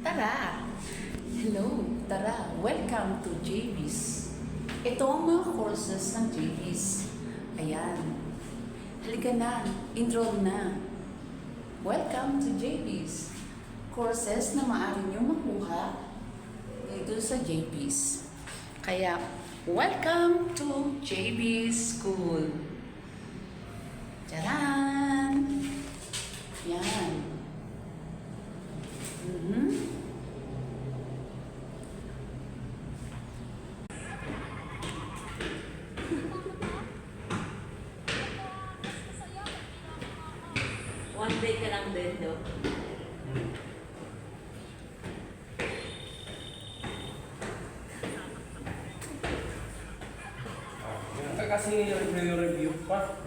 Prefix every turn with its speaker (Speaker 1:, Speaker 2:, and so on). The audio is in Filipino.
Speaker 1: Tara! Hello! Tara! Welcome to JB's. Ito ang mga courses ng JB's. Ayan. Halika na. Enroll na. Welcome to JB's. Courses na maaari nyo makuha dito sa JB's. Kaya, welcome to JB's School. Tcharan! Yan.
Speaker 2: One day ka lang din, no?
Speaker 3: Kasi review pa.